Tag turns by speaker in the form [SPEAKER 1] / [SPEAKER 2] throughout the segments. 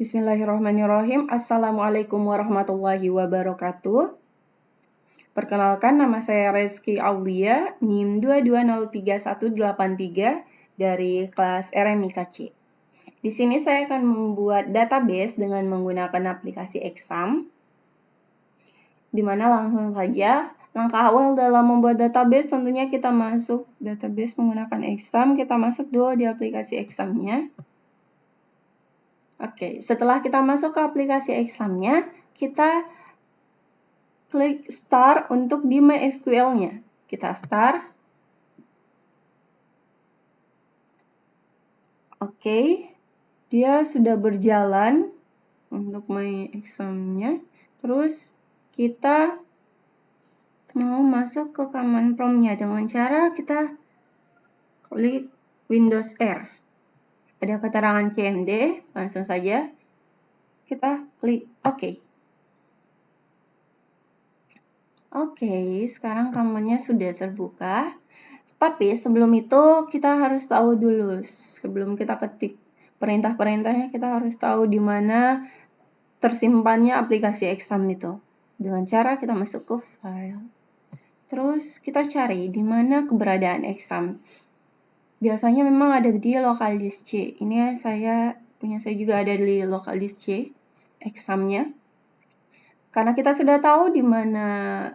[SPEAKER 1] Bismillahirrahmanirrahim. Assalamualaikum warahmatullahi wabarakatuh. Perkenalkan, nama saya Reski Aulia, NIM 2203183 dari kelas RMIKC. Di sini saya akan membuat database dengan menggunakan aplikasi Exam, di mana langsung saja langkah awal dalam membuat database tentunya kita masuk database menggunakan Exam. Kita masuk dulu di aplikasi Examnya. Oke, setelah kita masuk ke aplikasi Examnya, kita klik Start untuk di MySQL-nya. Kita Start. Oke, dia sudah berjalan untuk MyExam-nya. Terus kita mau masuk ke command prompt-nya dengan cara kita klik Windows R. Ada keterangan CMD, langsung saja kita klik OK. Oke, sekarang command-nya sudah terbuka. Tapi sebelum itu kita harus tahu dulu, sebelum kita ketik perintah-perintahnya, kita harus tahu di mana tersimpannya aplikasi Exam itu. Dengan cara kita masuk ke file. Terus kita cari di mana keberadaan Exam. Biasanya memang ada di local disk C. Ini saya juga ada di local disk C, Examnya. Karena kita sudah tahu di mana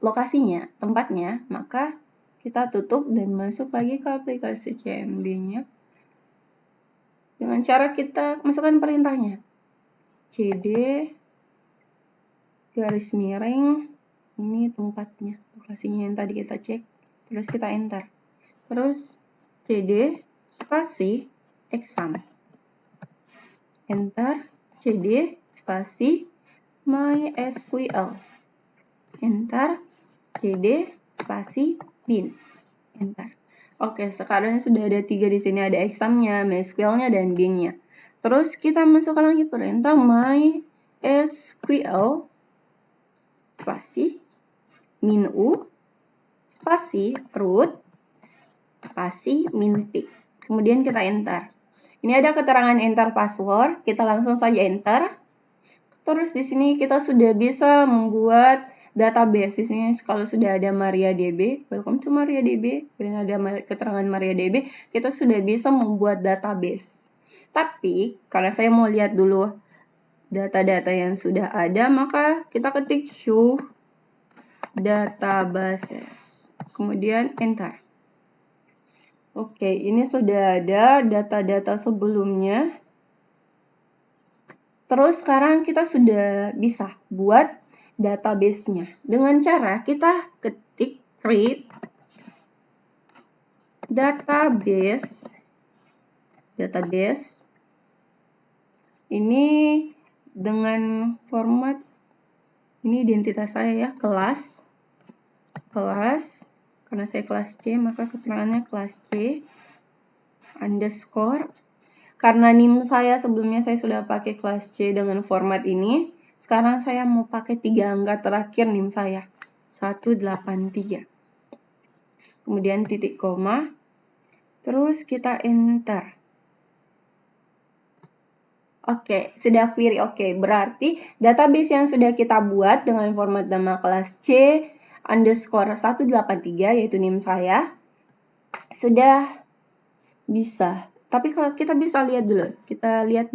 [SPEAKER 1] lokasinya, tempatnya, maka kita tutup dan masuk lagi ke aplikasi CMD-nya. Dengan cara kita masukkan perintahnya. CD garis miring, ini tempatnya, lokasinya yang tadi kita cek. Terus kita enter. Terus CD spasi Exam. Enter. CD spasi MySQL. Enter. CD spasi bin. Enter. Oke, sekarang sudah ada 3 di sini, ada Exam-nya, MySQL-nya, dan bin-nya. Terus kita masukkan lagi perintah MySQL spasi min-u spasi root spasi min-pick. Kemudian kita enter. Ini ada keterangan enter password, kita langsung saja enter. Terus di sini kita sudah bisa membuat database. Di sini kalau sudah ada MariaDB, welcome to MariaDB, dan ada keterangan MariaDB, kita sudah bisa membuat database. Tapi karena saya mau lihat dulu data-data yang sudah ada, maka kita ketik show databases. Kemudian enter. Oke, ini sudah ada data-data sebelumnya. Terus sekarang kita sudah bisa buat database-nya. Dengan cara kita ketik create database. Ini dengan format, ini identitas saya ya, kelas. Karena saya kelas C, maka keterangannya kelas C underscore. Karena NIM saya sebelumnya saya sudah pakai kelas C dengan format ini. Sekarang saya mau pakai 3 angka terakhir NIM saya. 183. Kemudian titik koma. Terus kita enter. Oke, sudah query oke. Berarti database yang sudah kita buat dengan format nama kelas C underscore 183, yaitu NIM saya, sudah bisa. Tapi kalau kita bisa lihat dulu, kita lihat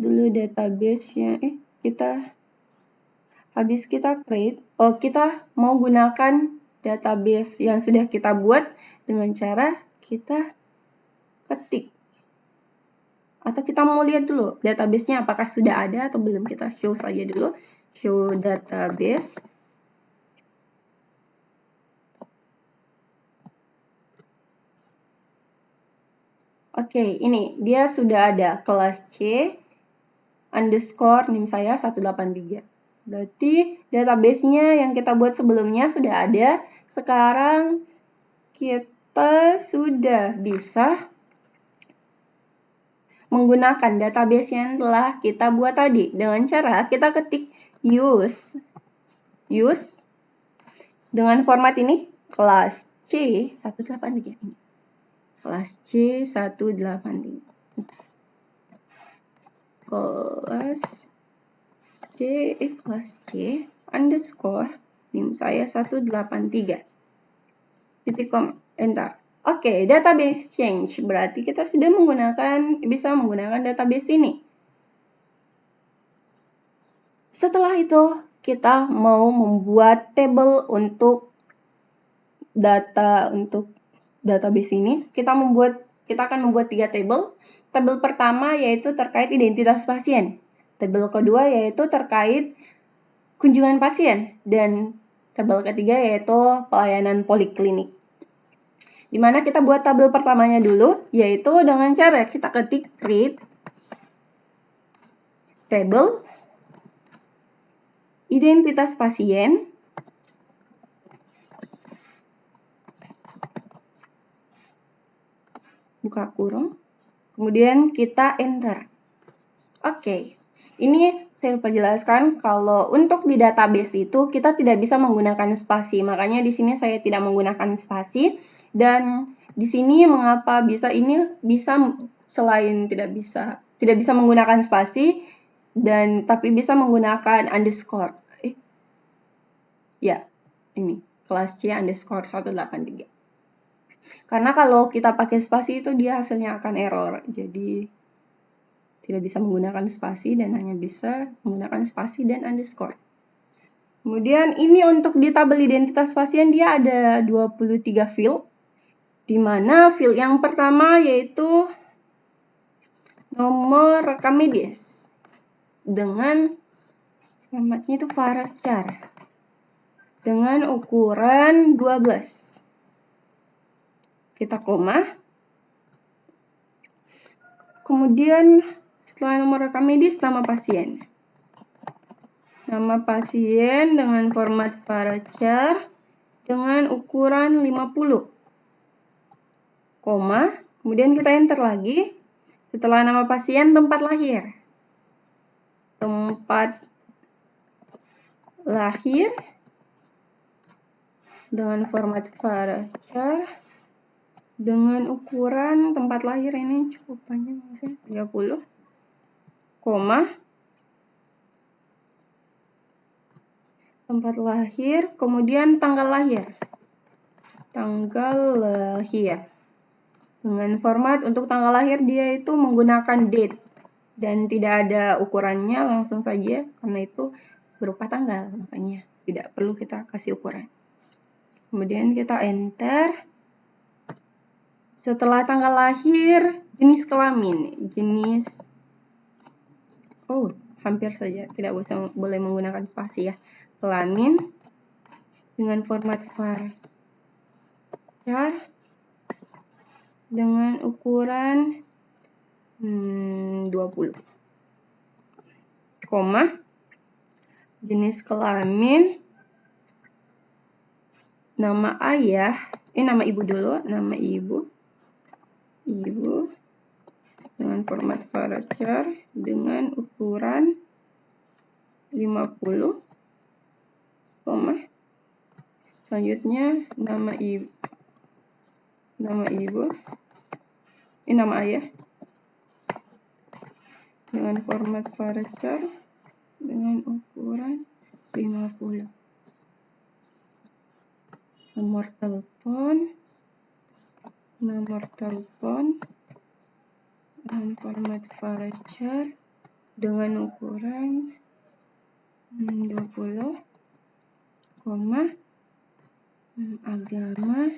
[SPEAKER 1] dulu database-nya. Habis kita create, kita mau gunakan database yang sudah kita buat dengan cara kita ketik. Atau kita mau lihat dulu database-nya apakah sudah ada atau belum, kita show saja dulu. Show database. Oke, ini dia sudah ada kelas C underscore NIM saya 183. Berarti database-nya yang kita buat sebelumnya sudah ada. Sekarang kita sudah bisa menggunakan database yang telah kita buat tadi dengan cara kita ketik use dengan format ini kelas C 183 ini. kelas C 183. Kelas C underscore NIM saya 183. Enter. Oke, database change. Berarti kita sudah bisa menggunakan database ini. Setelah itu, kita mau membuat table untuk database ini. Kita akan membuat 3 table. Tabel pertama yaitu terkait identitas pasien. Tabel kedua yaitu terkait kunjungan pasien. Dan tabel ketiga yaitu pelayanan poliklinik. Dimana kita buat tabel pertamanya dulu, yaitu dengan cara kita ketik create table identitas pasien buka kurung, kemudian kita enter. Oke, ini saya lupa jelaskan kalau untuk di database itu kita tidak bisa menggunakan spasi, makanya di sini saya tidak menggunakan spasi. Dan di sini mengapa bisa selain tidak bisa menggunakan spasi tapi bisa menggunakan underscore. Ini kelas C underscore 183. Karena kalau kita pakai spasi itu dia hasilnya akan error. Jadi tidak bisa menggunakan spasi dan hanya bisa menggunakan spasi dan underscore. Kemudian ini untuk di tabel identitas pasien dia ada 23 field. Di mana field yang pertama yaitu nomor rekam medis dengan formatnya itu varchar dengan ukuran 12. Kita koma. Kemudian setelah nomor rekam medis, nama pasien. Nama pasien dengan format varchar dengan ukuran 50. Koma, kemudian kita enter lagi. Setelah nama pasien, tempat lahir. Tempat lahir dengan format varchar dengan ukuran tempat lahir ini cukup panjang, misalnya 30. Koma. Tempat lahir, kemudian tanggal lahir. Tanggal lahir. Dengan format untuk tanggal lahir dia itu menggunakan date dan tidak ada ukurannya, langsung saja karena itu berupa tanggal, makanya tidak perlu kita kasih ukuran. Kemudian kita enter. Setelah tanggal lahir, jenis kelamin, hampir saja tidak boleh menggunakan spasi ya. Kelamin dengan format varchar dengan ukuran 20. Koma. Jenis kelamin, nama ayah, nama ibu dulu, nama ibu dengan format varchar dengan ukuran 50. Koma. Selanjutnya nama ayah dengan format varchar dengan ukuran 50. Nomor telepon dengan format varchar dengan ukuran 20. Koma. Agama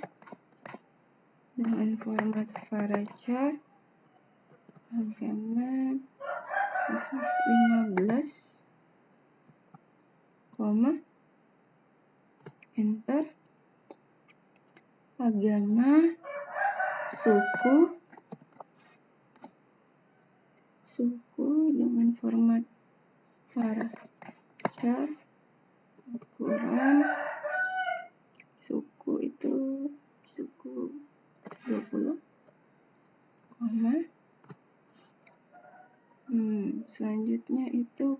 [SPEAKER 1] dengan format varchar agama 15. Koma. Enter. Agama, suku dengan format varchar ukuran suku itu suku 20. Koma. Selanjutnya itu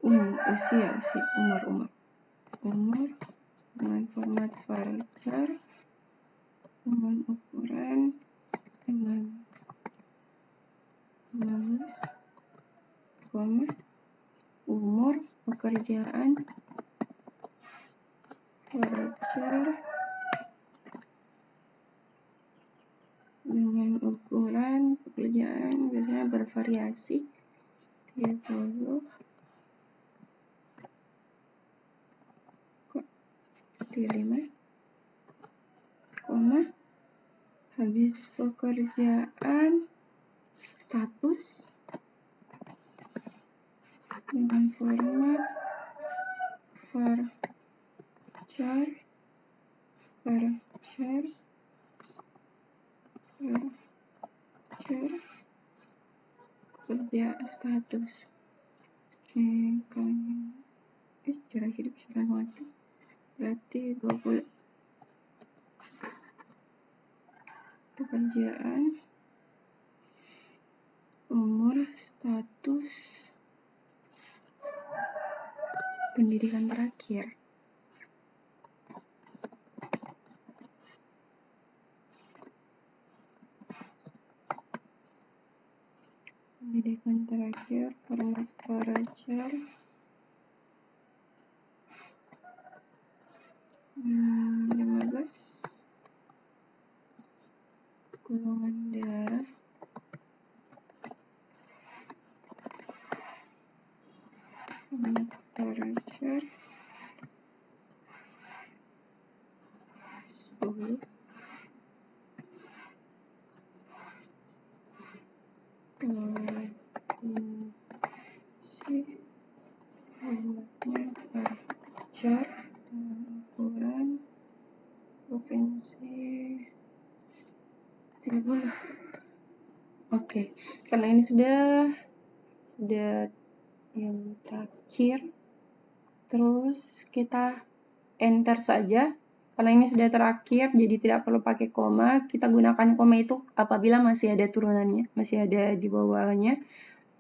[SPEAKER 1] usia umur dengan format varchar dengan ukuran 15, umur pekerjaan voucher dengan ukuran pekerjaan biasanya bervariasi 30, habis pekerjaan status dengan format varchar kerja status cara hidup cara mati berarti 20 pekerjaan umur status pendidikan terakhir format varchar 15 golongan darah format varchar 10 provinsi formatnya varchar dengan ukuran provinsi 30. Oke, karena ini sudah yang terakhir, terus kita enter saja. Karena ini sudah terakhir, jadi tidak perlu pakai koma. Kita gunakan koma itu apabila masih ada turunannya, masih ada di bawahnya,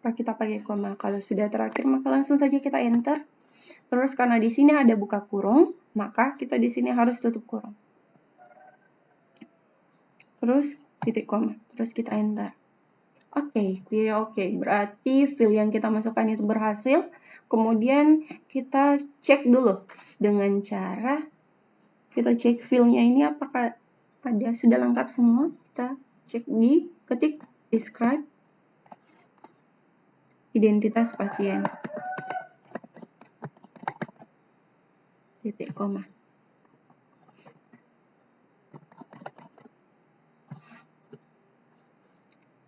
[SPEAKER 1] maka kita pakai koma. Kalau sudah terakhir, maka langsung saja kita enter. Terus karena di sini ada buka kurung, maka kita di sini harus tutup kurung. Terus titik koma, terus kita enter. Oke, query oke. Berarti fill yang kita masukkan itu berhasil. Kemudian kita cek dulu dengan cara kita cek fill-nya ini apakah sudah lengkap semua. Kita cek di ketik describe identitas pasien. Titik koma.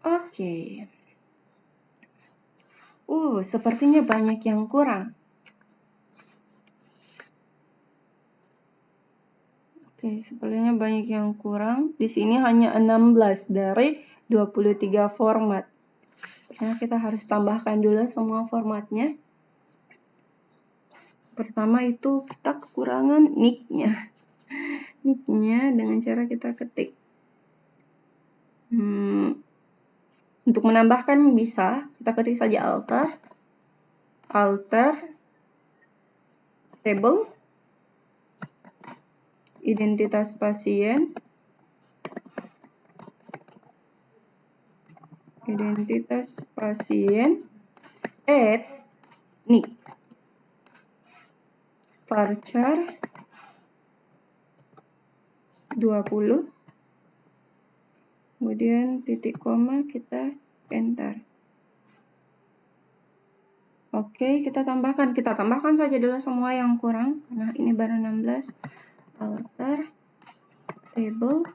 [SPEAKER 1] Oke. Sepertinya banyak yang kurang. Oke, sepertinya banyak yang kurang. Di sini hanya 16 dari 23 format. Karena kita harus tambahkan dulu semua formatnya. Pertama itu kita kekurangan nick-nya. Nick-nya dengan cara kita ketik. Untuk menambahkan bisa, kita ketik saja alter table identitas pasien add nick varchar 20 kemudian titik koma kita enter. Oke, kita tambahkan saja dulu semua yang kurang karena ini baru 16. Alter table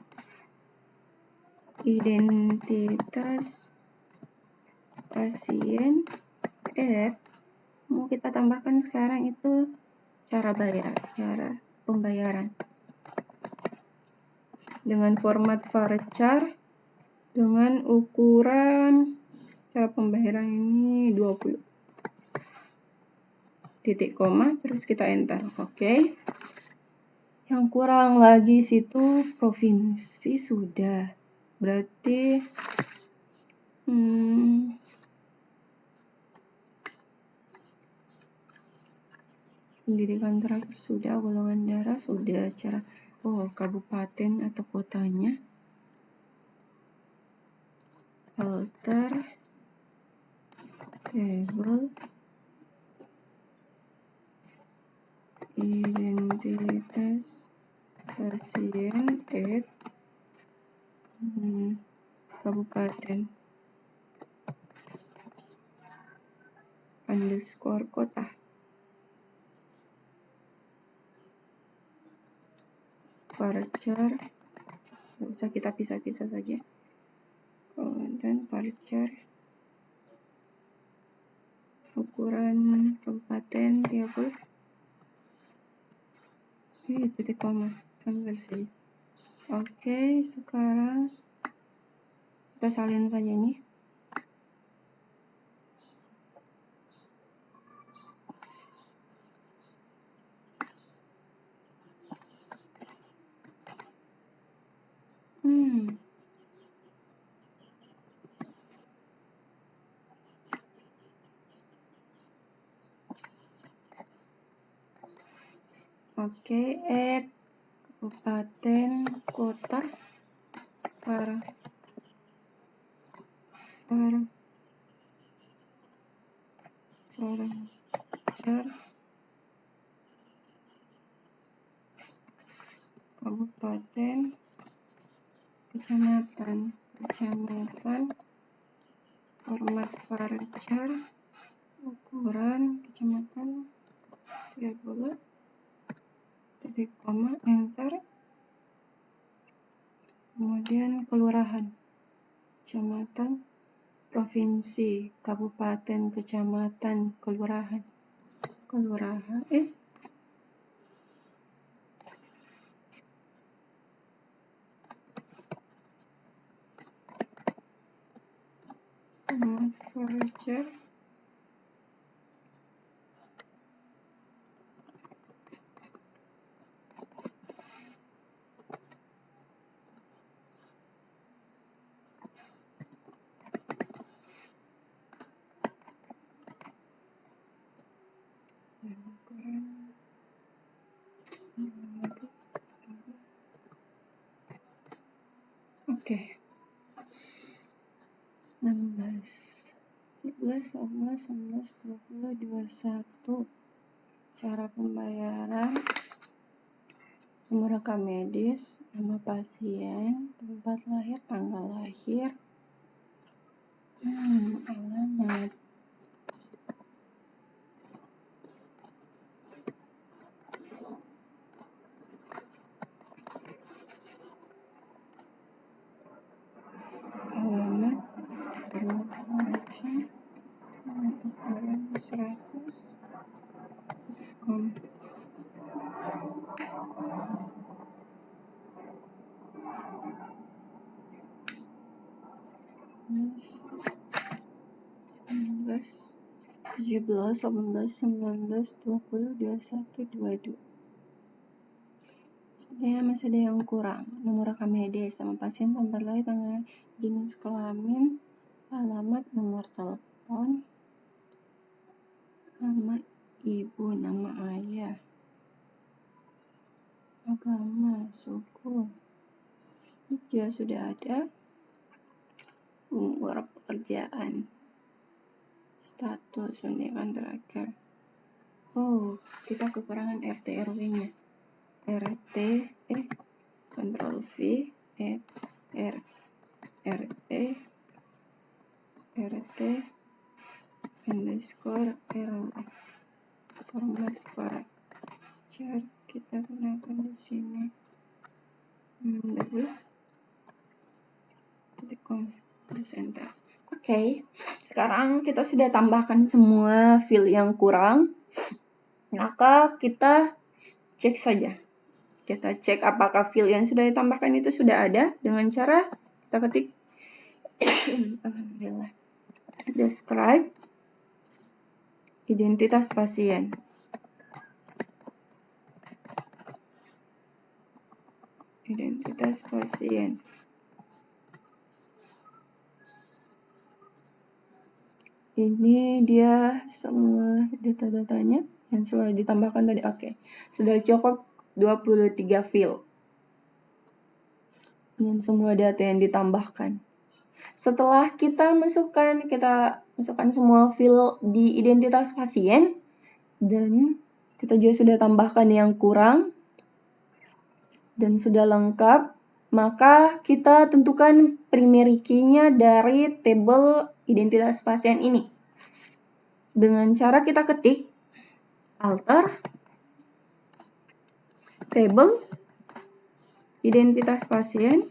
[SPEAKER 1] identitas pasien add mau kita tambahkan sekarang itu cara pembayaran dengan format varchar dengan ukuran cara pembayaran ini 20 titik koma terus kita enter. Oke. Yang kurang lagi situ provinsi sudah. Berarti pendidikan terakhir sudah, golongan darah sudah, cara kabupaten atau kotanya. Alter table identitas pasien at kabupaten underscore kota. Varchar, bisa kita pisah-pisah saja. Kemudian varchar ukuran kabupaten 30. Titik koma, ambil saja. Oke, sekarang kita salin saja ini. Oke, add kabupaten kota varchar kabupaten kecamatan format varchar ukuran kecamatan 30 titik koma, enter. Kemudian kelurahan, kecamatan, provinsi, kabupaten, kecamatan, kelurahan. Varchar Oke. 16, 17, 18, 19, 20, 21. Cara pembayaran, nomor rekam medis, nama pasien, tempat lahir, tanggal lahir, alamat. Alamat, ukuran 100, -17, 18, 19, 20, 21, 22. Sebenarnya masih ada yang kurang. Nomor rekam medis, sama pasien, tempat lahir, tanggal, jenis kelamin, alamat, nomor telepon, nama ibu, nama ayah, agama, suku. Ini juga sudah ada. Umur, pekerjaan, status, pendidikan terakhir. Kita kekurangan RT RW-nya. Ctrl V, RT underscore RW. Format varchar kita gunakan di sini. Terus enter. Oke, sekarang kita sudah tambahkan semua field yang kurang. Maka kita cek saja. Kita cek apakah field yang sudah ditambahkan itu sudah ada dengan cara kita ketik alhamdulillah. Describe identitas pasien. Identitas pasien. Ini dia semua data-datanya yang sudah ditambahkan tadi. Oke. Sudah cukup 23 field. dengan semua data yang ditambahkan. Setelah kita masukkan semua field di identitas pasien, dan kita juga sudah tambahkan yang kurang dan sudah lengkap, maka kita tentukan primary key-nya dari tabel identitas pasien ini. Dengan cara kita ketik alter table identitas pasien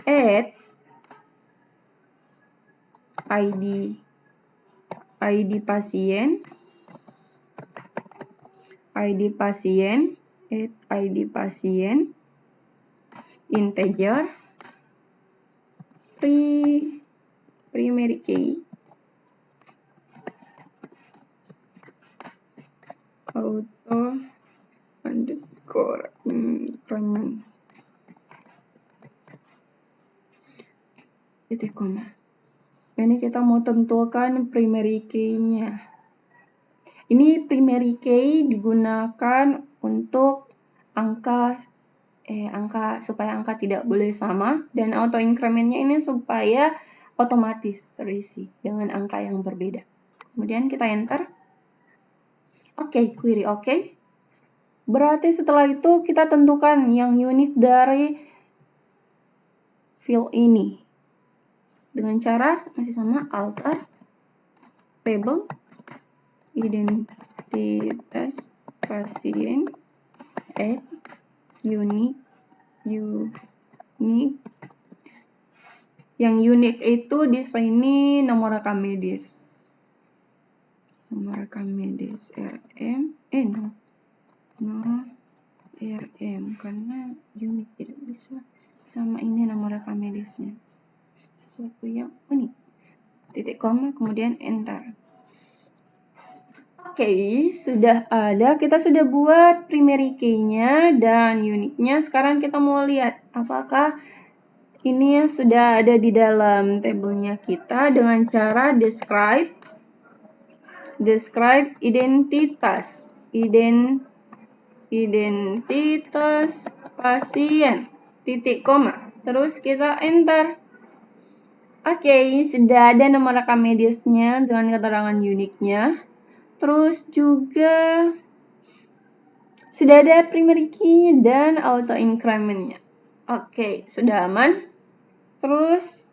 [SPEAKER 1] add ID pasien add ID pasien integer primary key auto underscore increment titik koma. Ini kita mau tentukan primary key-nya. Ini primary key digunakan untuk supaya angka tidak boleh sama, dan auto increment-nya ini supaya otomatis terisi dengan angka yang berbeda. Kemudian kita enter. Oke, query oke. Berarti setelah itu kita tentukan yang unik dari field ini. Dengan cara masih sama alter table identitas pasien add unique. Yang unik itu di sini nomor rekam medis. Nomor rekam medis RM RM karena unik, tidak bisa sama ini nomor rekam medisnya. Sesuatu yang unik. Titik koma, kemudian enter. Oke, sudah ada. Kita sudah buat primary key-nya dan uniknya. Sekarang kita mau lihat apakah ini sudah ada di dalam tabelnya kita dengan cara describe identitas pasien titik koma. Terus kita enter. Oke, sudah ada nomor rekam medisnya dengan keterangan uniknya. Terus juga sudah ada primary key dan auto increment-nya. Oke, sudah aman. Terus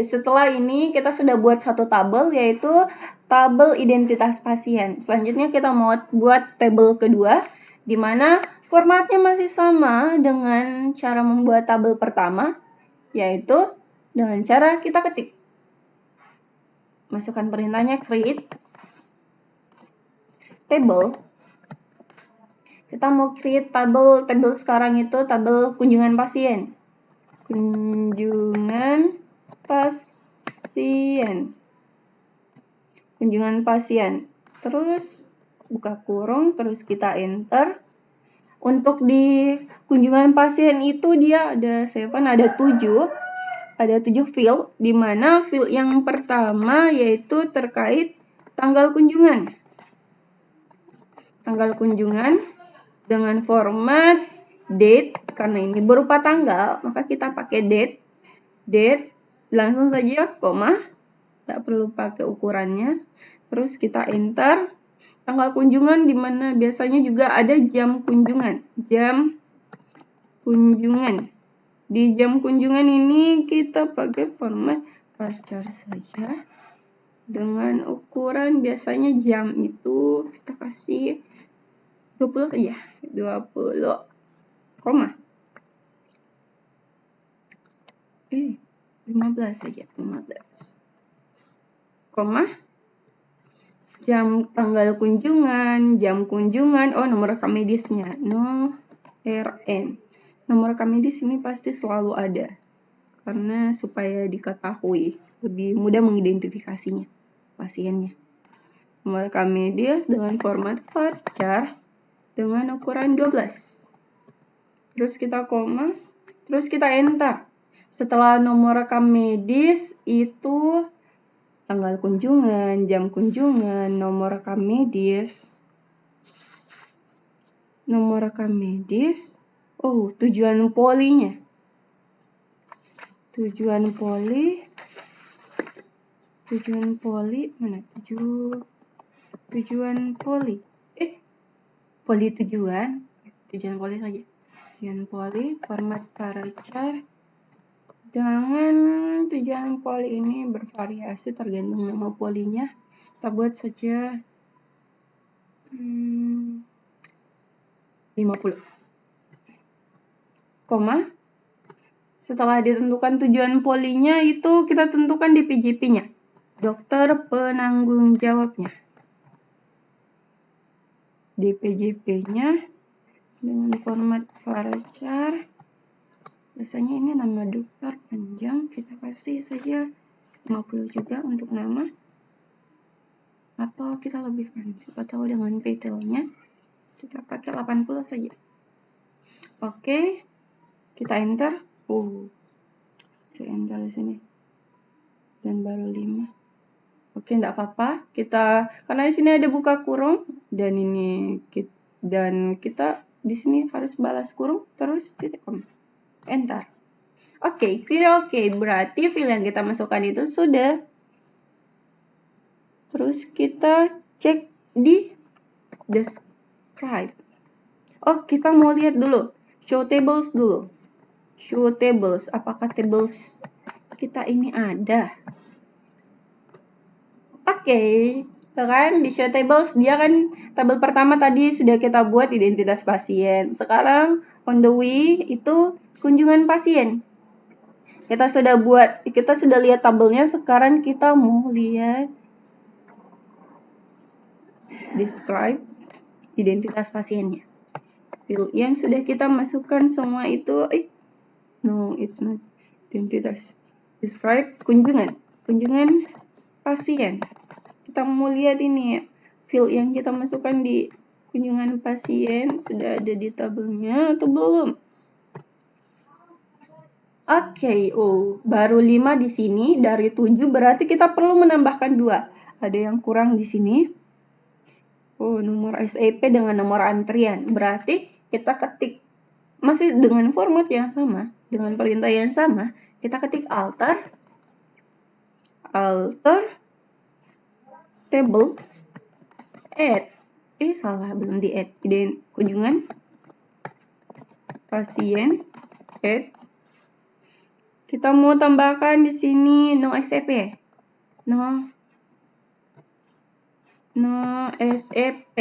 [SPEAKER 1] setelah ini kita sudah buat satu tabel, yaitu tabel identitas pasien. Selanjutnya kita mau buat tabel kedua, di mana formatnya masih sama dengan cara membuat tabel pertama, yaitu dengan cara kita ketik. Masukkan perintahnya create table. Kita mau create tabel sekarang itu tabel kunjungan pasien. Kunjungan pasien. Terus buka kurung, terus kita enter. Untuk di kunjungan pasien itu dia ada 7 field, di mana field yang pertama yaitu terkait tanggal kunjungan. Tanggal kunjungan dengan format date, karena ini berupa tanggal, maka kita pakai date, langsung saja koma, tak perlu pakai ukurannya. Terus kita enter. Tanggal kunjungan, di mana biasanya juga ada jam kunjungan. Di jam kunjungan ini kita pakai format varchar saja. Dengan ukuran biasanya jam itu kita kasih 20 saja. 20 koma. 15 saja. 15 koma. Tanggal kunjungan, jam kunjungan, nomor rekam medisnya, no RN. Nomor rekam medis ini pasti selalu ada, karena supaya diketahui, lebih mudah mengidentifikasinya, pasiennya. Nomor rekam medis dengan format varchar, dengan ukuran 12. Terus kita koma, terus kita enter. Setelah nomor rekam medis itu tanggal kunjungan, jam kunjungan, nomor rekam medis, nomor rekam medis. Oh, tujuan polinya. Tujuan poli mana? Tujuan poli. Poli tujuan poli saja. Tujuan poli, format varchar. Dengan tujuan poli ini bervariasi tergantung nama polinya. Kita buat saja 50. Koma. Setelah ditentukan tujuan polinya itu kita tentukan DPJP-nya. Dokter penanggung jawabnya. DPJP-nya dengan format varchar. Biasanya ini nama dokter panjang, kita kasih saja 50 juga untuk nama. Atau kita lebihkan, siapa tahu dengan detailnya. Kita pakai 80 saja. Oke, kita enter. Saya enter di sini. Dan baru 5. Oke, enggak apa-apa. Karena di sini ada buka kurung dan kita di sini harus balas kurung terus titik koma. Enter. Oke, kira oke. Berarti file yang kita masukkan itu sudah. Terus kita cek di describe. Oh, kita mau lihat dulu. Show tables dulu. Show tables. Apakah tables kita ini ada? Oke, kan di show tables dia kan tabel pertama tadi sudah kita buat identitas pasien. Sekarang on the way itu kunjungan pasien. Kita sudah lihat tabelnya, sekarang kita mau lihat describe identitas pasiennya. Field yang sudah kita masukkan semua itu no, it's not identitas. Describe kunjungan pasien. Kita mau lihat ini ya, field yang kita masukkan di kunjungan pasien sudah ada di tabelnya atau belum? Oke, baru 5 di sini dari 7, berarti kita perlu menambahkan 2. Ada yang kurang di sini. Nomor SEP dengan nomor antrian. Berarti kita ketik masih dengan format yang sama, dengan perintah yang sama. Kita ketik alter table add. Salah, belum di add. Kunjungan pasien add. Kita mau tambahkan di sini no SEP. No SEP.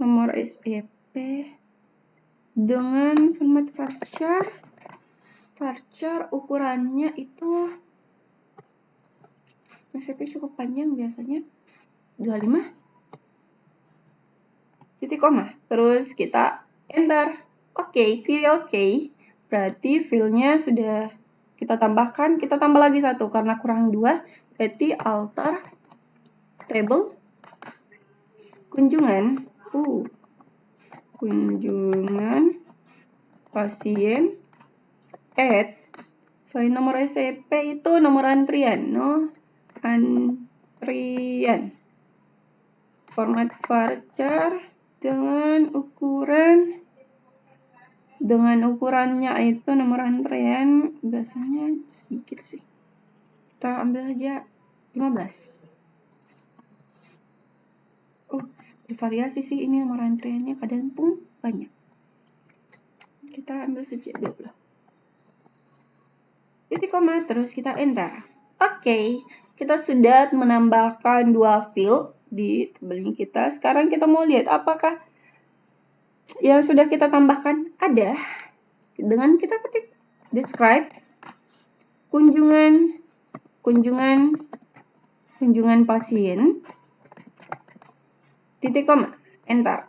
[SPEAKER 1] Nomor SEP dengan format varchar. Varchar ukurannya itu SEP cukup panjang biasanya 25 titik koma. Terus kita enter. Oke. Berarti filenya sudah kita tambahkan. Kita tambah lagi 1 karena kurang 2. Berarti alter table kunjungan pasien add. Nomor SEP itu nomor antrian. Antrian. Format varchar dengan ukurannya itu nomor antrian biasanya sedikit sih. Kita ambil aja 15. Bervariasi sih ini nomor antriannya, kadang pun banyak. Kita ambil saja 20. Titik koma, terus kita enter. Oke, kita sudah menambahkan 2 field di tabelnya kita. Sekarang kita mau lihat apakah yang sudah kita tambahkan ada. Dengan kita ketik describe kunjungan pasien titik koma, enter.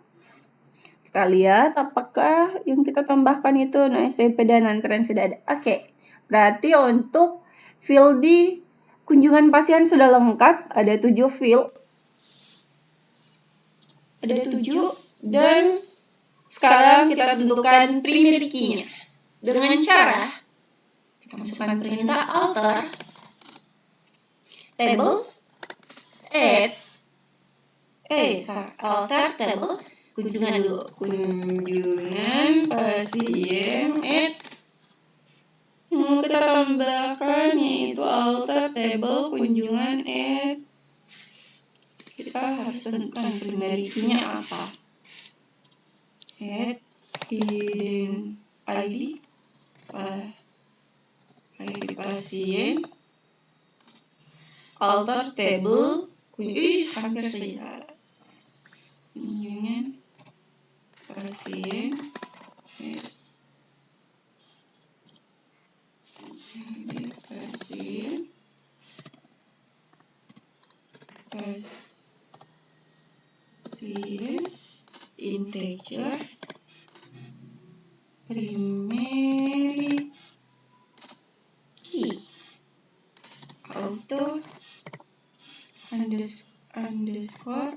[SPEAKER 1] Kita lihat apakah yang kita tambahkan itu SEP dan antrian sudah ada. Oke, berarti untuk field di kunjungan pasien sudah lengkap. Ada 7 field. Dan sekarang kita tentukan primary key-nya. Dengan cara kita masukkan perintah alter table add alter table kunjungan dulu. Kunjungan pasien kita tambahkan yaitu alter table kunjungan kita harus tentukan primary key-nya apa. ID pasien alter table hampir saja kunjungan pasien integer primary key auto underscore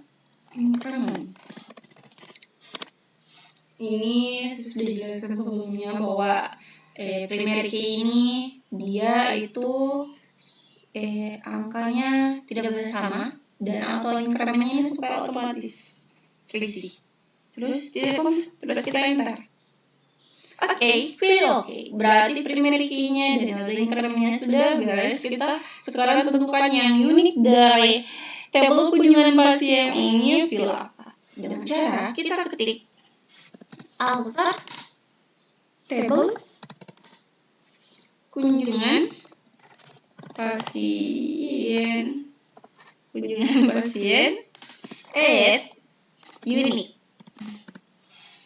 [SPEAKER 1] increment. Ini sudah dijelaskan sebelumnya bahwa primary key ini dia itu angkanya tidak boleh sama dan auto incrementnya supaya otomatis terisi. Terus terus kita enter. Oke. Berarti primary key-nya dan auto incrementnya sudah beres. Kita sekarang tentukan yang unik dari table kunjungan pasien ini field apa. Dengan cara kita ketik alter table kunjungan pasien add unique.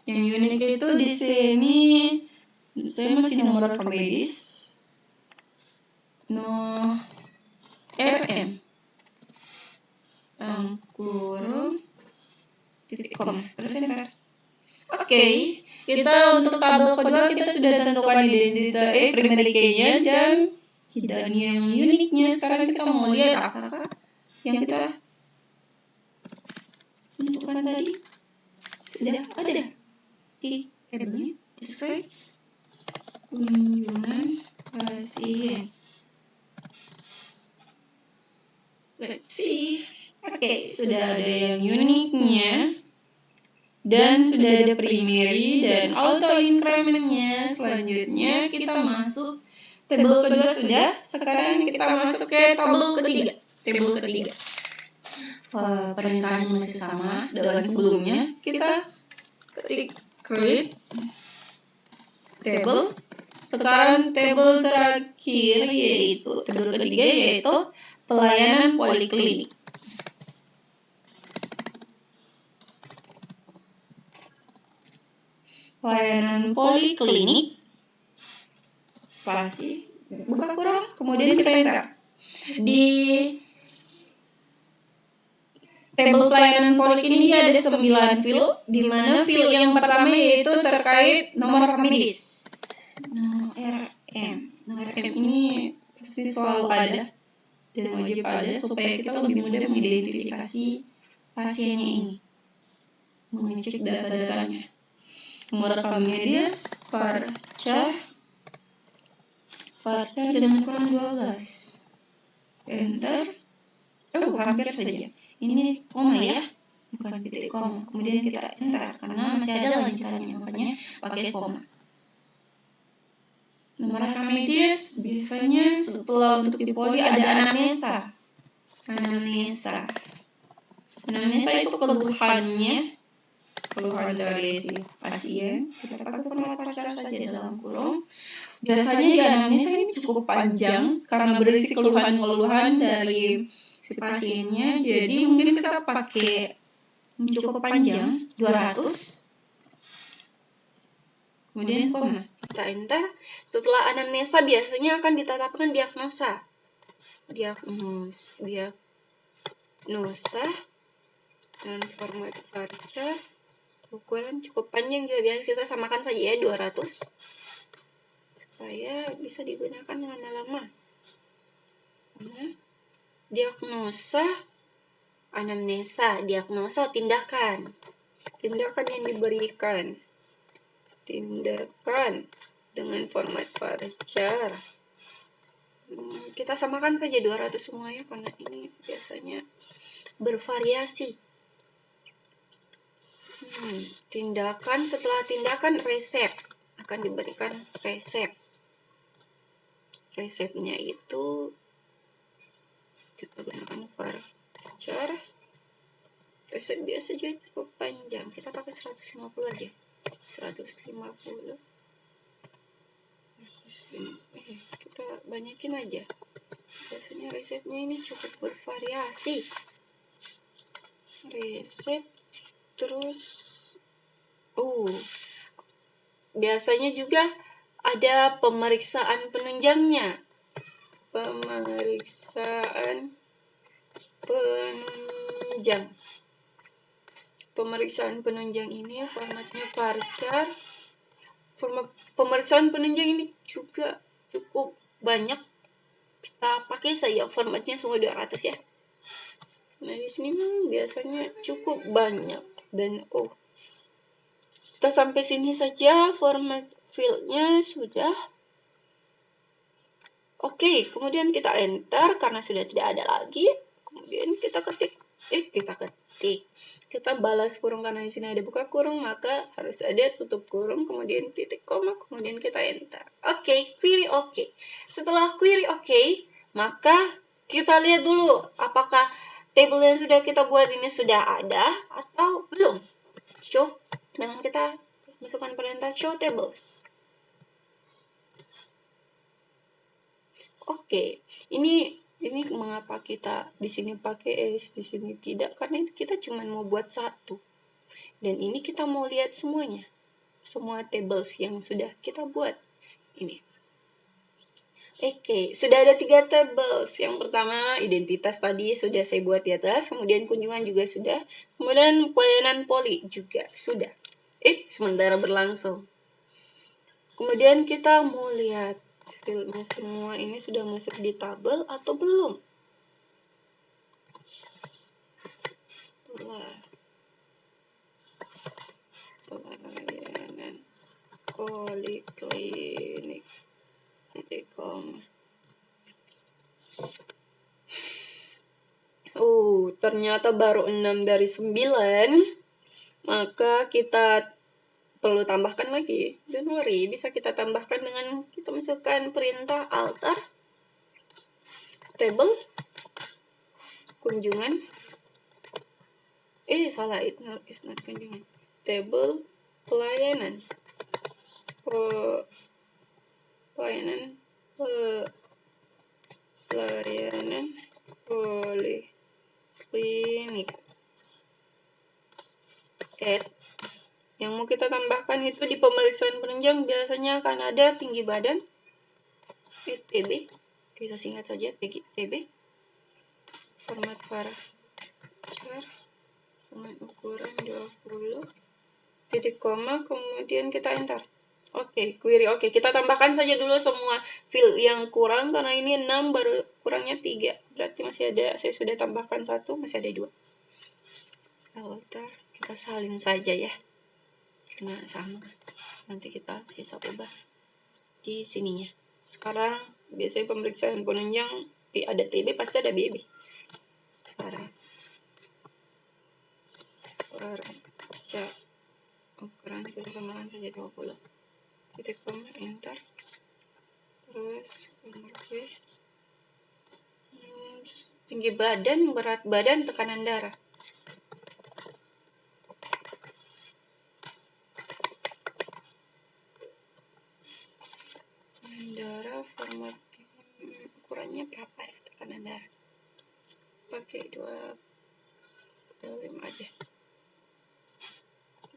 [SPEAKER 1] Yang unik itu di sini saya masih nomor rekam medis RM kurung titik koma terus enter. Oke, kita untuk tabel kedua kita sudah tentukan identitas primary key-nya dan yang uniknya. Sekarang kita mau lihat apakah yang kita tentukan tadi sudah ada di tabelnya. Describe kunjungan pasien. Let's see. Oke, sudah ada yang uniknya dan sudah ada primary dan auto incrementnya. Selanjutnya kita masuk tabel kedua sudah. Sekarang kita masuk ke tabel ketiga. Perintahnya masih sama dengan sebelumnya. Kita ketik create table. Sekarang tabel terakhir yaitu tabel ketiga yaitu pelayanan poliklinik. Pelayanan poliklinik spasi buka kurung kemudian kita enter. Di tabel pelayanan poliklinik ini ada 9 field, di mana field yang pertama yaitu terkait nomor rekam medis. Nomor RM ini pasti selalu ada dan wajib ada supaya kita lebih mudah mengidentifikasi pasiennya ini, mengecek data-datanya. Nomor rekam medis varchar dengan kurang 12. Enter. Hampir saja. Ini koma ya, bukan titik koma. Kemudian kita enter karena masih ada lanjutannya, makanya pakai koma. Nomor rekam medis biasanya setelah untuk di poli ada anamnesa. Anamnesa itu keluhan dari si pasien. Kita pakai format varchar saja dalam kurung. Biasanya di anamnesa ini cukup panjang karena berisi keluhan-keluhan dari si pasiennya. Jadi mungkin kita pakai cukup panjang 200. Kemudian koma. Kita enter. Setelah anamnesa biasanya akan ditetapkan diagnosa. Diagnosa dan format varchar. Ukuran cukup panjang, jadi biasa kita samakan saja ya 200 supaya bisa digunakan lama-lama. Diagnosa, anamnesa, diagnosa, tindakan yang diberikan, tindakan dengan format varchar. Kita samakan saja 200 semuanya karena ini biasanya bervariasi. Tindakan, setelah tindakan resep. Akan diberikan resep. Resepnya itu kita gunakan varchar. Resep biasa juga cukup panjang. Kita pakai 150 aja. 150. Kita banyakin aja. Biasanya resepnya ini cukup bervariasi. Resep terus biasanya juga ada pemeriksaan penunjangnya. Pemeriksaan penunjang. Pemeriksaan penunjang ini formatnya varchar. Pemeriksaan penunjang ini juga cukup banyak. Kita pakai saja formatnya semua 200 ya. Nah, di sini biasanya cukup banyak dan kita sampai sini saja format fieldnya sudah. Oke, kemudian kita enter karena sudah tidak ada lagi. Kemudian kita ketik. Kita balas kurung karena di sini ada buka kurung, maka harus ada tutup kurung, kemudian titik koma, kemudian kita enter. Oke, query oke. Setelah query oke, maka kita lihat dulu apakah table yang sudah kita buat ini sudah ada atau belum. Show dengan kita masukkan perintah show tables. Oke, ini mengapa kita di sini pakai S, di sini tidak? Karena kita cuma mau buat satu. Dan ini kita mau lihat semuanya. Semua tables yang sudah kita buat. Ini. Oke, sudah ada 3 tables. Yang pertama, identitas tadi sudah saya buat di atas. Kemudian kunjungan juga sudah. Kemudian pelayanan poli juga sudah. Sementara berlangsung. Kemudian kita mau lihat fieldnya semua ini sudah masuk di tabel atau belum. Pelayanan poliklinik.com. Ternyata baru 6 dari 9. Maka kita perlu tambahkan lagi. Don't worry, bisa kita tambahkan dengan kita masukkan perintah alter table kunjungan. Salah, it's not kunjungan. Table pelayanan. Pelayanan poliklinik. Yang mau kita tambahkan itu di pemeriksaan penunjang biasanya akan ada tinggi badan, TB, kita singkat saja TB, format varchar dengan ukuran 20, titik koma, kemudian kita enter. Oke, query oke. Kita tambahkan saja dulu semua field yang kurang, karena ini 6 baru kurangnya 3. Berarti masih ada, saya sudah tambahkan 1, masih ada 2. Alter, kita salin saja ya. Karena sama. Nanti kita sisa ubah di sininya. Sekarang, biasanya pemeriksaan penunjang, ada TB, pasti ada BB. Varchar. Ukuran kita samakan saja 20. Titik koma, enter. Terus nomor B, tinggi badan, berat badan, tekanan darah. Tekanan darah, format ukurannya berapa ya tekanan darah? Pakai 25 aja.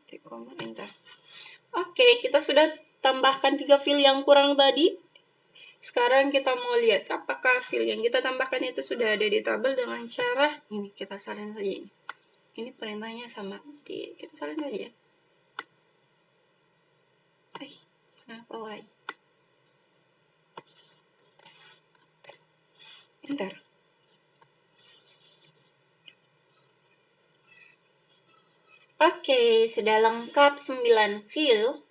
[SPEAKER 1] Titik koma, enter. Oke, kita sudah tambahkan 3 field yang kurang tadi. Sekarang kita mau lihat apakah field yang kita tambahkan itu sudah ada di tabel dengan cara ini. Kita salin saja ini. Ini perintahnya sama. Jadi kita salin saja. Kenapa Y? Enter. Oke, sudah lengkap 9 field.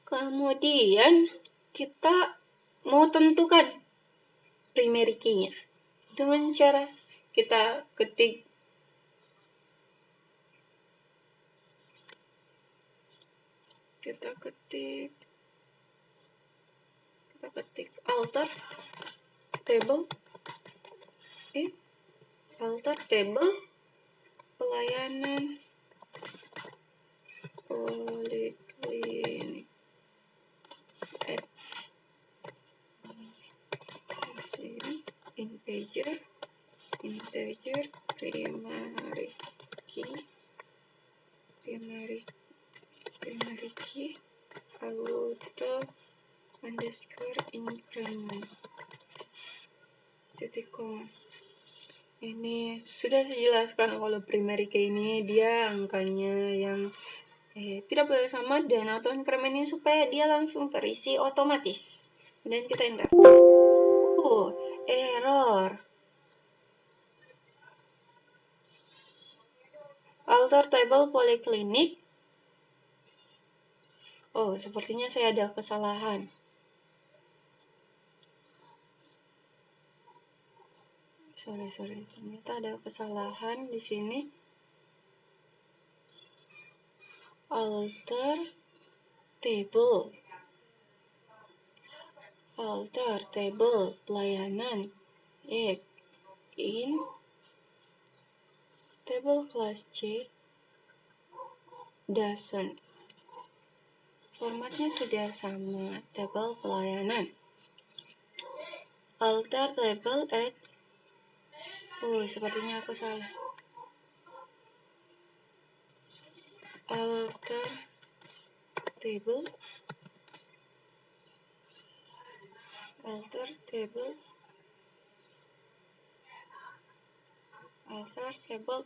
[SPEAKER 1] Kemudian kita mau tentukan primary key-nya dengan cara kita ketik kita ketik alter table pelayanan poliklinik integer primary key auto underscore increment titik koma. Ini sudah saya jelaskan kalau primary key ini dia angkanya yang tidak boleh sama dan auto increment ini supaya dia langsung terisi otomatis. Dan kita enter. Error. Alter table poliklinik. Sepertinya saya ada kesalahan. Sorry, ternyata ada kesalahan di sini. Alter table pelayanan in table class C doesn't. Formatnya sudah sama, table pelayanan. Alter table at sepertinya aku salah. Alter table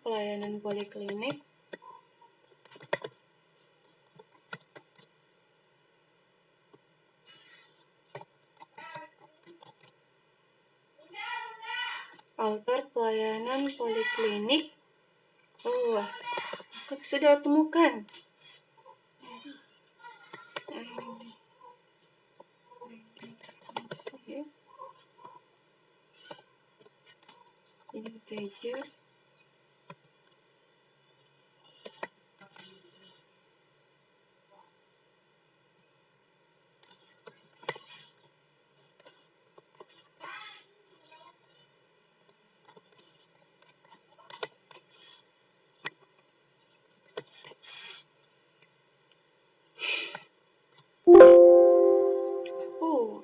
[SPEAKER 1] pelayanan poliklinik. Alter pelayanan poliklinik. Aku sudah temukan. Integer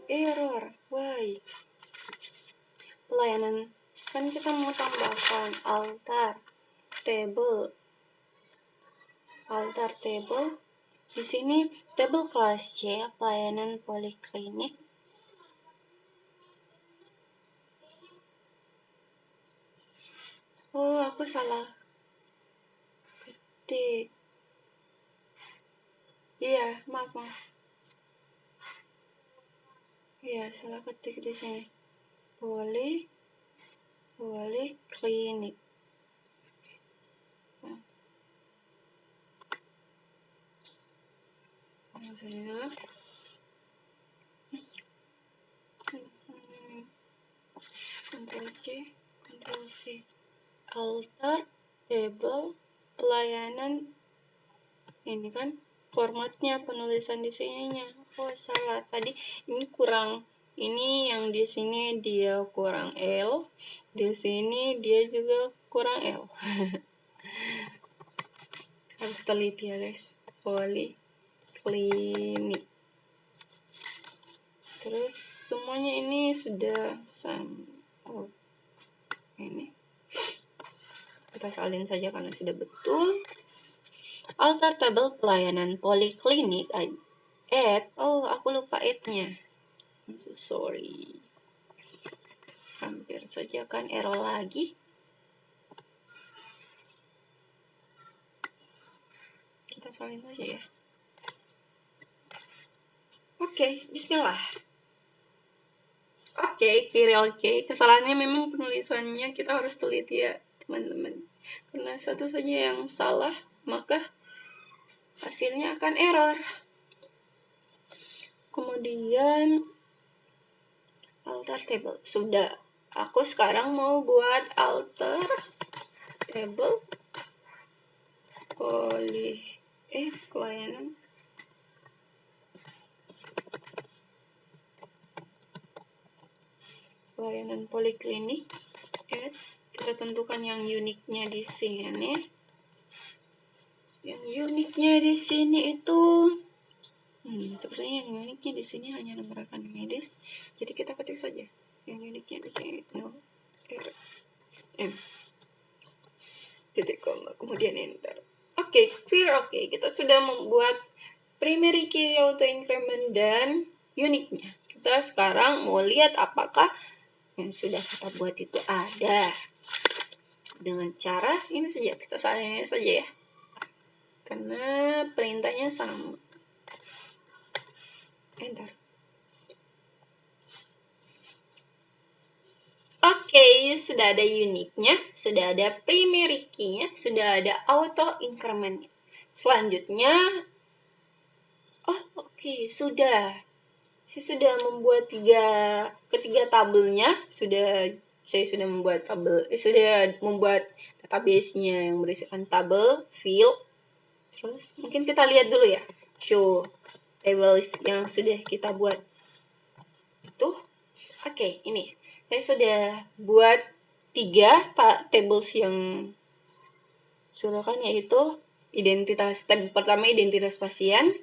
[SPEAKER 1] error. Why? Pelayanan kan kita mau tambahkan alter table. Di sini table kelas C pelayanan poliklinik. Aku salah ketik. Iya, maaf. Iya, salah ketik di sini. Poliklinik. Saja dulu. Ctrl C, Ctrl V. Alter table pelayanan. Ini kan formatnya, penulisan di sininya. Salah. Tadi ini kurang. Ini yang di sini dia kurang L. Di sini dia juga kurang L. Harus teliti ya guys. Poliklinik. Terus semuanya ini sudah sama. Ini kita salin saja karena sudah betul. Alter table pelayanan poliklinik at. Aku lupa at-nya. I'm so sorry. Hampir saja kan error lagi. Kita salin saja ya. Bismillah. Kesalahannya memang penulisannya kita harus teliti ya teman-teman. Karena satu saja yang salah, maka hasilnya akan error. Kemudian alter table. Sudah. Aku sekarang mau buat alter table pelayanan pelayanan poliklinik. Kita tentukan yang uniknya di sini. Yang uniknya di sini itu sepertinya yang uniknya di sini hanya nomor rekening medis. Jadi kita ketik saja yang uniknya di sini RM titik koma kemudian enter. Oke, kita sudah membuat primary key auto increment dan uniknya. Kita sekarang mau lihat apakah yang sudah kita buat itu ada. Dengan cara ini saja, kita salin saja ya. Karena perintahnya sama. Enter. Oke, sudah ada uniknya, sudah ada primary key-nya, sudah ada auto increment-nya. Selanjutnya, sudah. Saya sudah membuat ketiga tabelnya, saya sudah membuat database-nya yang berisikan tabel, field. Terus mungkin kita lihat dulu ya, show tables yang sudah kita buat. Itu, ini. Saya sudah buat 3 tables yang suruhkan, yaitu tabel pertama identitas pasien,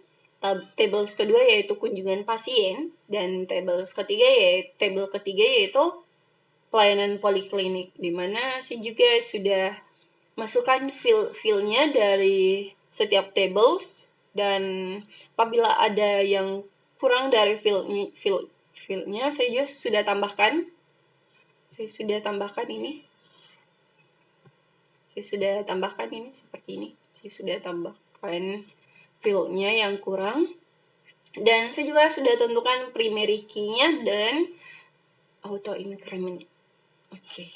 [SPEAKER 1] tables kedua yaitu kunjungan pasien, dan tabel ketiga yaitu pelayanan poliklinik, di mana saya juga sudah masukkan field-nya dari setiap tables, dan apabila ada yang kurang dari field-nya saya juga sudah tambahkan. Saya sudah tambahkan ini seperti ini. Saya sudah tambahkan field-nya yang kurang. Dan saya juga sudah tentukan primary key-nya dan auto increment-nya. Oke.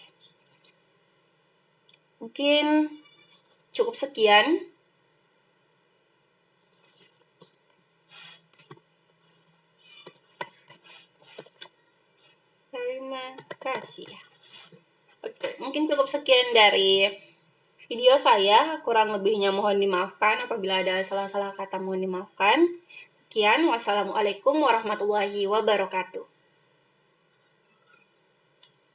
[SPEAKER 1] Mungkin cukup sekian. Terima kasih. Oke, mungkin cukup sekian dari video saya. Kurang lebihnya mohon dimaafkan. Apabila ada salah-salah kata mohon dimaafkan. Sekian, wassalamualaikum warahmatullahi wabarakatuh.